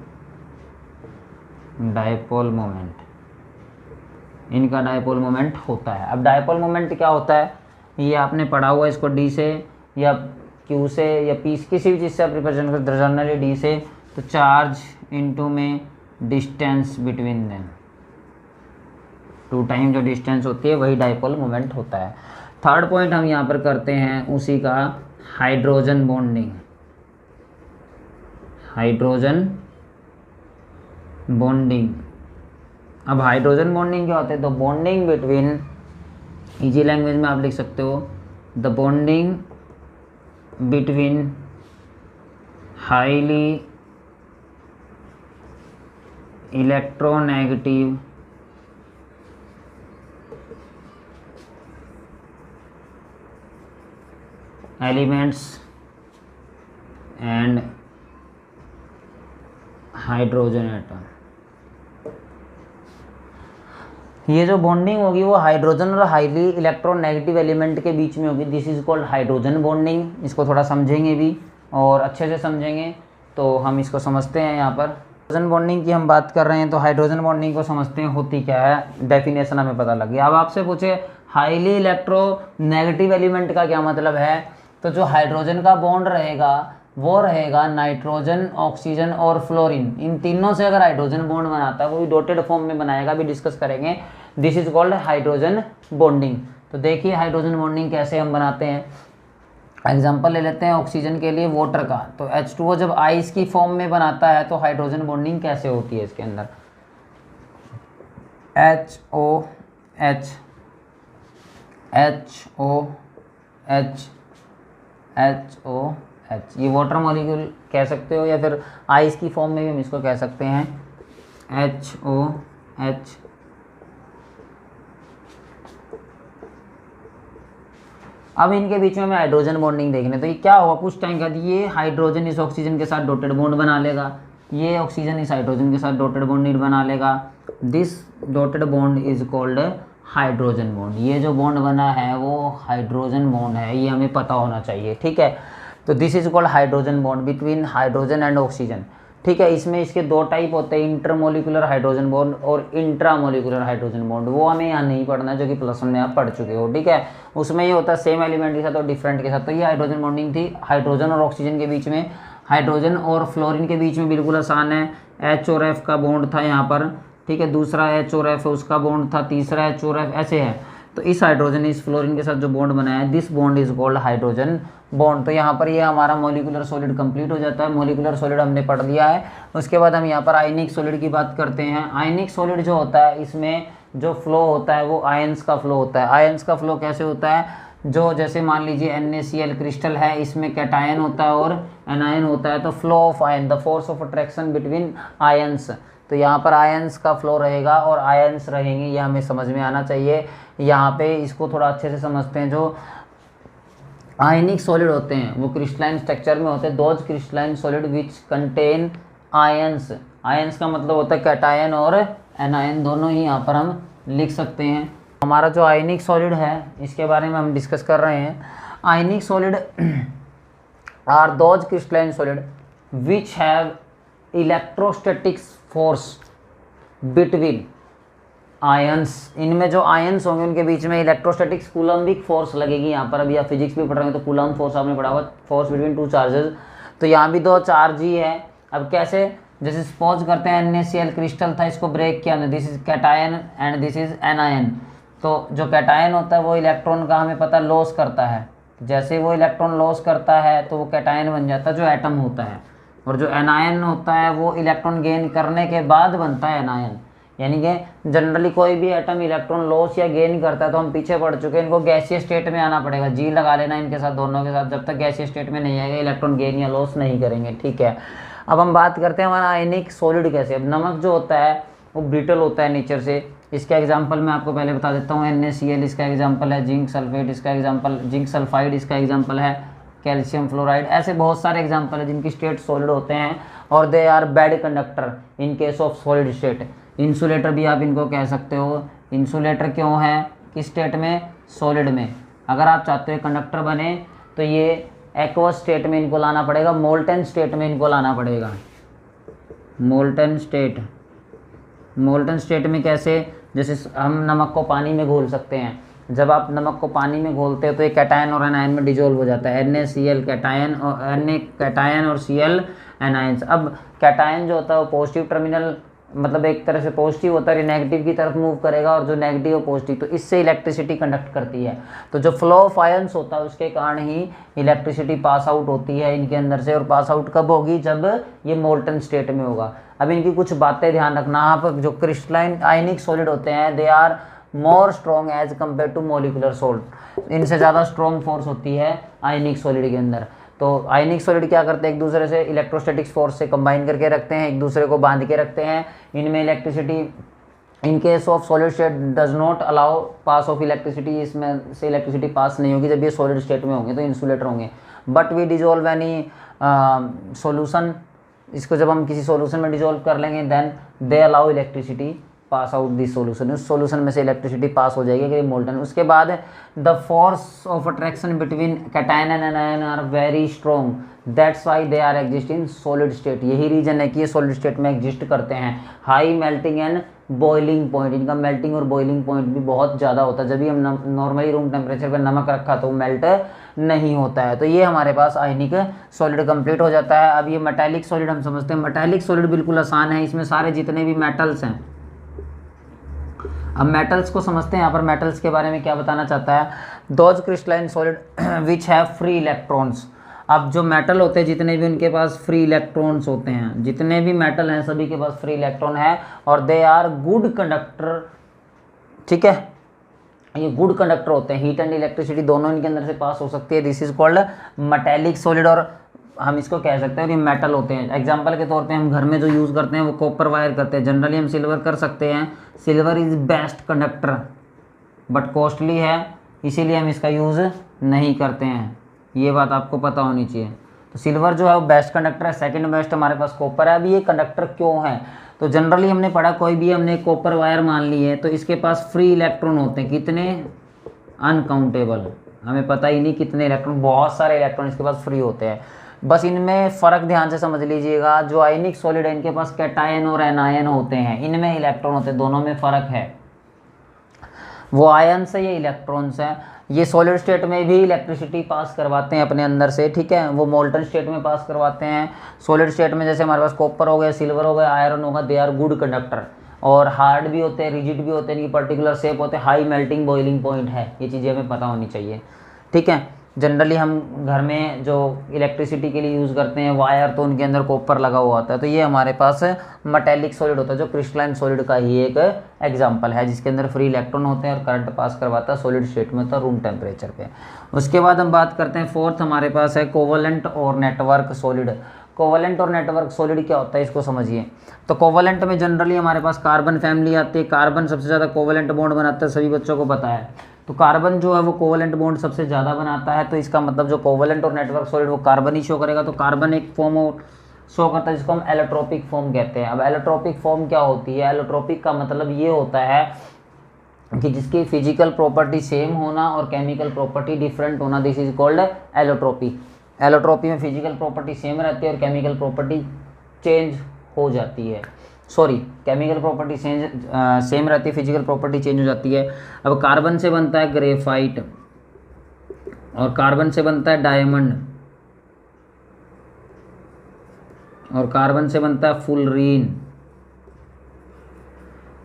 dipole moment, इनका डाइपोल मोमेंट होता है। अब डाइपोल मोमेंट क्या होता है ये आपने पढ़ा हुआ है, इसको D से या Q से या P किसी भी चीज़ से आप रिप्रेजेंट करते, जनरली D से, तो चार्ज इनटू में डिस्टेंस बिटवीन देम, 2 टाइम जो डिस्टेंस होती है वही डाइपोल मोमेंट होता है। थर्ड पॉइंट हम यहाँ पर करते हैं उसी का, हाइड्रोजन बॉन्डिंग। हाइड्रोजन बॉन्डिंग, अब हाइड्रोजन बॉन्डिंग क्या होता है? तो बॉन्डिंग बिटवीन, इजी लैंग्वेज में आप लिख सकते हो, the bonding between highly electronegative elements and hydrogen atom। ये जो बॉन्डिंग होगी वो हाइड्रोजन और हाईली इलेक्ट्रोनेगेटिव एलिमेंट के बीच में होगी। This is called hydrogen bonding. इसको थोड़ा समझेंगे भी और अच्छे से समझेंगे तो हम इसको समझते हैं। यहाँ पर हाइड्रोजन बॉन्डिंग की हम बात कर रहे हैं तो हाइड्रोजन बॉन्डिंग को समझते हैं होती क्या है, डेफिनेशन हमें पता लग गया। अब आपसे पूछे हाईली इलेक्ट्रोनेगेटिव एलिमेंट का क्या मतलब है, तो जो हाइड्रोजन का बॉन्ड रहेगा वो रहेगा नाइट्रोजन, ऑक्सीजन और फ्लोरीन। इन तीनों से अगर हाइड्रोजन बॉन्ड बनाता है वो भी डॉटेड फॉर्म में बनाएगा, भी डिस्कस करेंगे। This is called hydrogen bonding. तो देखिए हाइड्रोजन बॉन्डिंग कैसे हम बनाते हैं। एग्जाम्पल ले लेते हैं ऑक्सीजन के लिए वाटर का। तो H2O जब आइस की फॉर्म में बनाता है तो हाइड्रोजन बॉन्डिंग कैसे होती है इसके अंदर, HOH HOH HOH, ये वाटर मॉलिक्यूल कह सकते हो या फिर आइस की फॉर्म में भी हम इसको कह सकते हैं HOH। अब इनके बीच में हमें हाइड्रोजन बॉन्डिंग देखने, तो ये क्या होगा कुछ टाइम बाद, ये हाइड्रोजन इस ऑक्सीजन के साथ डॉटेड बॉन्ड बना लेगा, ये ऑक्सीजन इस हाइड्रोजन के साथ डॉटेड बॉन्ड बना लेगा। This dotted bond is called hydrogen bond. ये जो बॉन्ड बना है वो हाइड्रोजन बॉन्ड है, ये हमें पता होना चाहिए, ठीक है। तो this is called hydrogen bond between hydrogen and oxygen, ठीक है। इसमें इसके दो टाइप होते हैं, इंटरमोलिकुलर हाइड्रोजन बॉन्ड और इंट्रामोलिकुलर हाइड्रोजन बॉन्ड। वो हमें यहाँ नहीं पढ़ना है जो कि प्लस वन में आप पढ़ चुके हो, ठीक है। उसमें ये होता है सेम एलिमेंट के साथ और डिफरेंट के साथ। तो ये हाइड्रोजन बॉन्डिंग थी हाइड्रोजन और ऑक्सीजन के बीच में। हाइड्रोजन और फ्लोरीन के बीच में बिल्कुल आसान है, H और F का बॉन्ड था यहाँ पर, ठीक है। दूसरा H और F उसका बॉन्ड था, तीसरा H और F ऐसे है। तो इस हाइड्रोजन इस फ्लोरीन के साथ जो बॉन्ड बनाया है, this bond is called hydrogen bond. तो यहाँ पर ये हमारा मॉलिक्यूलर सॉलिड कंप्लीट हो जाता है। मॉलिक्यूलर सॉलिड हमने पढ़ लिया है। उसके बाद हम यहाँ पर आयनिक सॉलिड की बात करते हैं। आयनिक सॉलिड जो होता है इसमें जो फ्लो होता है वो आयंस का फ्लो होता है। आयंस का फ्लो कैसे होता है, जो जैसे मान लीजिए NaCl क्रिस्टल है, इसमें कैटायन होता है और एनायन होता है। तो flow of ion, the force of attraction between ions, तो यहाँ पर आयंस का फ्लो रहेगा और आयंस रहेंगे, ये हमें समझ में आना चाहिए। यहाँ पे इसको थोड़ा अच्छे से समझते हैं। जो आयनिक सॉलिड होते हैं वो क्रिस्टलाइन स्ट्रक्चर में होते हैं। Those crystalline solid which contain ions, ions का मतलब होता है कैटायन और एनायन, दोनों ही यहाँ पर हम लिख सकते हैं। हमारा जो आयनिक सॉलिड है इसके बारे में हम डिस्कस कर रहे हैं। Ionic solid are those crystalline solid which have electrostatic force between ions. इनमें जो आयंस होंगे उनके बीच में इलेक्ट्रोस्टैटिक कूलम्बिक फोर्स लगेगी। यहाँ पर अभी आप फिजिक्स भी पढ़ रहे हैं तो कूलम्ब फोर्स आपने पढ़ा होगा, फोर्स बिटवीन टू चार्जेस। तो यहाँ भी दो चार्ज ही है। अब कैसे, जैसे सपोज करते हैं NaCl क्रिस्टल था, इसको ब्रेक किया हमने, this is cation and this is anion. तो जो कैटायन होता है वो इलेक्ट्रॉन का हमें पता लॉस करता है। जैसे वो इलेक्ट्रॉन लॉस करता है तो वो कैटायन बन जाता है जो एटम होता है, और जो एनायन होता है वो इलेक्ट्रॉन गेन करने के बाद बनता है एनायन। यानी कि जनरली कोई भी एटम इलेक्ट्रॉन लॉस या गेन करता है तो हम पीछे पढ़ चुके हैं, इनको गैसीय स्टेट में आना पड़ेगा। जी लगा लेना इनके साथ, दोनों के साथ। जब तक गैसीय स्टेट में नहीं आएगा इलेक्ट्रॉन गेन या लॉस नहीं करेंगे, ठीक है। अब हम बात करते हैं हमारा आयनिक सॉलिड कैसे। अब नमक जो होता है वो ब्रिटल होता है नेचर से। इसका एग्जाम्पल मैं आपको पहले बता देता हूँ। NaCl इसका एग्जाम्पल है, जिंक सल्फेट इसका एग्जाम्पल, जिंक सल्फाइड इसका एग्जाम्पल है, कैल्शियम फ्लोराइड। ऐसे बहुत सारे एग्जाम्पल है जिनकी स्टेट सॉलिड होते हैं और they are bad conductor in case of solid state. Insulator भी आप इनको कह सकते हो। इंसुलेटर क्यों है, किस स्टेट में, सॉलिड में। अगर आप चाहते हो कंडक्टर बने तो ये एक्वस स्टेट में इनको लाना पड़ेगा, मोल्टन स्टेट में इनको लाना पड़ेगा। मोल्टन स्टेट, मोल्टन स्टेट में कैसे, जैसे हम नमक को पानी में घोल सकते हैं। जब आप नमक को पानी में घोलते हो तो ये कैटायन और एनायन में डिजोल्व हो जाता है। NaCl कैटायन और Na कैटायन और Cl एनायंस। अब कैटायन जो होता है वो पॉजिटिव टर्मिनल, मतलब एक तरह से पॉजिटिव होता है, नेगेटिव की तरफ मूव करेगा, और जो नेगेटिव और पॉजिटिव, तो इससे इलेक्ट्रिसिटी कंडक्ट करती है। तो जो फ्लो ऑफ आयंस होता है उसके कारण ही इलेक्ट्रिसिटी पास आउट होती है इनके अंदर से। और पास आउट कब होगी, जब ये मोल्टन स्टेट में होगा। अब इनकी कुछ बातें ध्यान रखना आप। जो क्रिस्टलाइन आयनिक सॉलिड होते हैं they are more strong as compare to molecular salt. इनसे ज़्यादा स्ट्रॉन्ग फोर्स होती है आयनिक सॉलिड के अंदर। तो आयनिक सॉलिड क्या करते हैं, एक दूसरे से इलेक्ट्रोस्टैटिक फोर्स से कंबाइन करके रखते हैं, एक दूसरे को बांध के रखते हैं। इनमें electricity, in case of solid state does not allow pass of electricity, इसमें से इलेक्ट्रिसिटी पास नहीं होगी। जब ये सॉलिड स्टेट में होंगे तो इंसुलेटर होंगे। But we dissolve any solution, इसको जब हम किसी सॉल्यूशन में डिजोल्व कर लेंगे then they allow electricity pass out this solution, उस सॉल्यूशन में से इलेक्ट्रिसिटी पास हो जाएगी अगर ये मोल्टन। उसके बाद the force of attraction between cation and anion are very strong, that's why they are exist in solid state. यही रीजन है कि ये सॉलिड स्टेट में एग्जिस्ट करते हैं। High melting and boiling point, इनका मेल्टिंग और बॉइलिंग पॉइंट भी बहुत ज़्यादा होता है। जब भी हम नॉर्मली रूम टेम्परेचर पर नमक रखा तो मेल्ट नहीं होता है। तो ये हमारे पास आयनिक सॉलिड कंप्लीट हो जाता है। अब ये मेटालिक सॉलिड हम समझते हैं। मेटालिक सॉलिड बिल्कुल आसान है, इसमें सारे जितने भी मेटल्स हैं। अब मेटल्स को समझते हैं। यहाँ पर मेटल्स के बारे में क्या बताना चाहता है, those crystalline solid which have free electrons. अब जो मेटल होते हैं जितने भी, उनके पास फ्री इलेक्ट्रॉन्स होते हैं। जितने भी मेटल हैं सभी के पास फ्री इलेक्ट्रॉन है और दे आर गुड कंडक्टर, ठीक है। ये गुड कंडक्टर होते हैं, हीट एंड इलेक्ट्रिसिटी दोनों इनके अंदर से पास हो सकती है। This is called metallic solid, और हम इसको कह सकते हैं ये मेटल होते हैं। एग्जांपल के तौर पे हम घर में जो यूज़ करते हैं वो कॉपर वायर करते हैं। जनरली हम सिल्वर कर सकते हैं। Silver is best conductor but costly है, इसीलिए हम इसका यूज़ नहीं करते हैं। ये बात आपको पता होनी चाहिए। तो सिल्वर जो है वो बेस्ट कंडक्टर है, सेकंड बेस्ट हमारे पास कॉपर है। अभी ये कंडक्टर क्यों है, तो जनरली हमने पढ़ा, कोई भी हमने कॉपर वायर मान ली है तो इसके पास फ्री इलेक्ट्रॉन होते हैं। कितने, अनकाउंटेबल, हमें पता ही नहीं कितने इलेक्ट्रॉन, बहुत सारे इलेक्ट्रॉन इसके पास फ्री होते हैं। बस इनमें फ़र्क ध्यान से समझ लीजिएगा। जो आयनिक सॉलिड है इनके पास कैटायन और एनायन होते हैं, इनमें इलेक्ट्रॉन होते हैं, दोनों में फ़र्क है। वो आयन से, ये इलेक्ट्रॉन्स हैं। ये सॉलिड स्टेट में भी इलेक्ट्रिसिटी पास करवाते हैं अपने अंदर से, ठीक है। वो मोल्टन स्टेट में पास करवाते हैं। सॉलिड स्टेट में जैसे हमारे पास कॉपर हो गया, सिल्वर हो गया, आयरन होगा, दे आर गुड कंडक्टर। और हार्ड भी होते हैं, रिजिड भी होते हैं, इनकी पर्टिकुलर शेप होते हैं, हाई मेल्टिंग बॉइलिंग पॉइंट है। ये चीज़ें हमें पता होनी चाहिए, ठीक है। जनरली हम घर में जो इलेक्ट्रिसिटी के लिए यूज़ करते हैं वायर, तो उनके अंदर कॉपर लगा हुआ होता है। तो ये हमारे पास मेटेलिक सॉलिड होता है, जो क्रिस्टलाइन सॉलिड का ही एक एग्जांपल है, जिसके अंदर फ्री इलेक्ट्रॉन होते हैं और करंट पास करवाता है सॉलिड स्टेट में, तो रूम टेम्परेचर पे। उसके बाद हम बात करते हैं, फोर्थ हमारे पास है कोवलेंट और नेटवर्क सॉलिड। कोवलेंट और नेटवर्क सॉलिड क्या होता है इसको समझिए। तो कोवलेंट में जनरली हमारे पास कार्बन फैमिली आती है। कार्बन सबसे ज़्यादा कोवलेंट बॉन्ड बनाता है, सभी बच्चों को पता है। तो कार्बन जो है वो कोवलेंट बॉन्ड सबसे ज़्यादा बनाता है। तो इसका मतलब जो कोवलेंट और नेटवर्क सॉलिड वो कार्बन ही शो करेगा। तो कार्बन एक फॉर्म और शो करता है जिसको हम एलोट्रोपिक फॉर्म कहते हैं। अब एलोट्रोपिक फॉर्म क्या होती है, एलोट्रोपिक का मतलब ये होता है कि जिसकी फिजिकल प्रॉपर्टी सेम होना और केमिकल प्रॉपर्टी डिफरेंट होना, this is called allotropy. Allotropy में फिजिकल प्रॉपर्टी सेम रहती है और केमिकल प्रॉपर्टी चेंज हो जाती है। सॉरी, केमिकल प्रॉपर्टी सेम रहती है, फिजिकल प्रॉपर्टी चेंज हो जाती है। अब कार्बन से बनता है ग्रेफाइट और कार्बन से बनता है डायमंड और कार्बन से बनता है फुलरीन।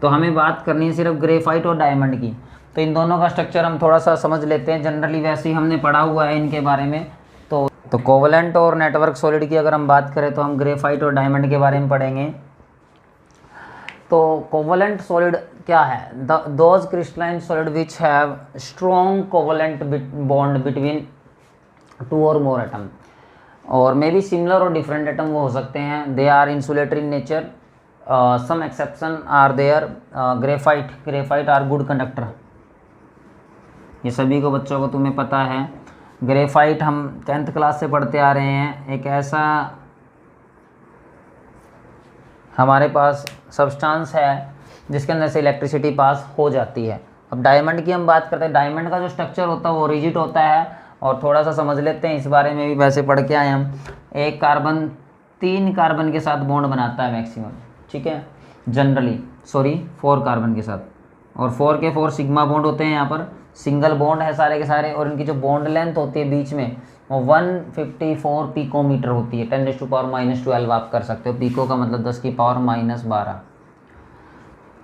तो हमें बात करनी है सिर्फ ग्रेफाइट और डायमंड की। तो इन दोनों का स्ट्रक्चर हम थोड़ा सा समझ लेते हैं। जनरली वैसे ही हमने पढ़ा हुआ है इनके बारे में। तो कोवलेंट और नेटवर्क सॉलिड की अगर हम बात करें तो हम ग्रेफाइट और डायमंड के बारे में पढ़ेंगे। तो कोवलेंट सॉलिड क्या है, those crystalline solid which have strong covalent bond between two और मोर एटम, और मे बी सिमिलर और डिफरेंट एटम वो हो सकते हैं। They are insulator in nature, some exception are there. Graphite are good conductor, ये सभी को बच्चों को तुम्हें पता है। ग्रेफाइट हम 10th क्लास से पढ़ते आ रहे हैं। एक ऐसा हमारे पास सब्सटेंस है जिसके अंदर से इलेक्ट्रिसिटी पास हो जाती है। अब डायमंड की हम बात करते हैं। डायमंड का जो स्ट्रक्चर होता है वो रिजिड होता है, और थोड़ा सा समझ लेते हैं इस बारे में भी, वैसे पढ़ के आए हम। एक कार्बन 3 कार्बन के साथ बॉन्ड बनाता है मैक्सिमम, ठीक है, जनरली 4 कार्बन के साथ, और 4 के 4 सिग्मा बॉन्ड होते हैं। यहाँ पर सिंगल बॉन्ड है सारे के सारे, और इनकी जो बॉन्ड लेंथ होती है बीच में वो 154 पिकोमीटर होती है। 10⁻⁻12 आप कर सकते हो। पिको का मतलब 10⁻⁻12।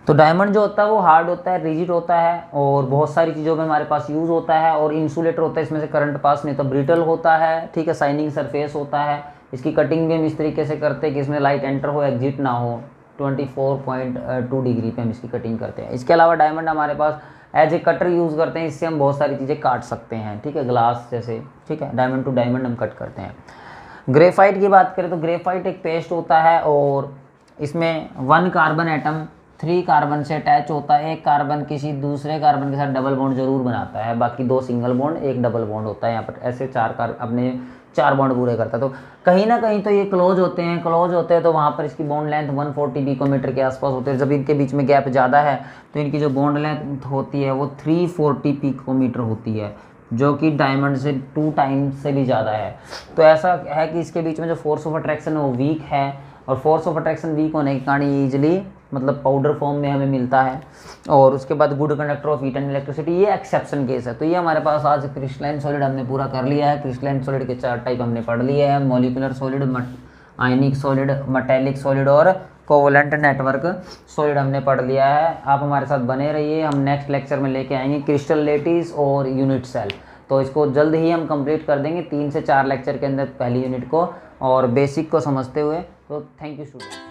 तो डायमंड जो होता है वो हार्ड होता है, रिजिड होता है, और बहुत सारी चीज़ों में हमारे पास यूज़ होता है, और इंसुलेटर होता है, इसमें से करंट पास नहीं होता, ब्रिटल होता है, ठीक है, शाइनिंग सरफेस होता है। इसकी कटिंग भी हम इस तरीके से करते हैं कि इसमें लाइट एंटर हो, एग्जिट ना हो। 24.2 डिग्री पे हम इसकी कटिंग करते हैं। इसके अलावा डायमंड हमारे पास एज ए कटर यूज़ करते हैं, इससे हम बहुत सारी चीज़ें काट सकते हैं, ठीक है, ग्लास जैसे, ठीक है, डायमंड टू डायमंड हम कट करते हैं। ग्रेफाइट की बात करें तो ग्रेफाइट एक पेस्ट होता है, और इसमें 1 कार्बन एटम 3 कार्बन से अटैच होता है। एक कार्बन किसी दूसरे कार्बन के साथ डबल बॉन्ड जरूर बनाता है, बाकी 2 सिंगल बॉन्ड 1 डबल बॉन्ड होता है। यहाँ पर ऐसे 4 अपने 4 बॉन्ड पूरे करता है। तो कहीं ना कहीं तो ये क्लोज होते हैं तो वहाँ पर इसकी बॉन्ड लेंथ 140 पिकोमीटर के आसपास होते हैं। जब इनके बीच में गैप ज़्यादा है तो इनकी जो बॉन्ड लेंथ होती है वो 340 पिकोमीटर होती है, जो कि डायमंड से 2 टाइम्स से भी ज़्यादा है। तो ऐसा है कि इसके बीच में जो फोर्स ऑफ अट्रैक्शन है वो वीक है, और फोर्स ऑफ अट्रैक्शन वीक होने के कारण ये ईजिली मतलब पाउडर फॉर्म में हमें मिलता है। और उसके बाद good conductor of heat and electricity, ये एक्सेप्शन केस है। तो ये हमारे पास आज क्रिस्टलाइन सॉलिड हमने पूरा कर लिया है। क्रिस्टलाइन सॉलिड के 4 टाइप हमने पढ़ लिए हैं, मॉलिक्यूलर सॉलिड, आयनिक सॉलिड, मेटेलिक सॉलिड और कोवलेंट नेटवर्क सॉलिड हमने पढ़ लिया है। आप हमारे साथ बने रहिए, हम नेक्स्ट लेक्चर में लेके आएंगे क्रिस्टल लेटिस और यूनिट सेल। तो इसको जल्द ही हम कंप्लीट कर देंगे 3 से 4 लेक्चर के अंदर पहली यूनिट को और बेसिक को समझते हुए। तो थैंक यू स्टूडेंट।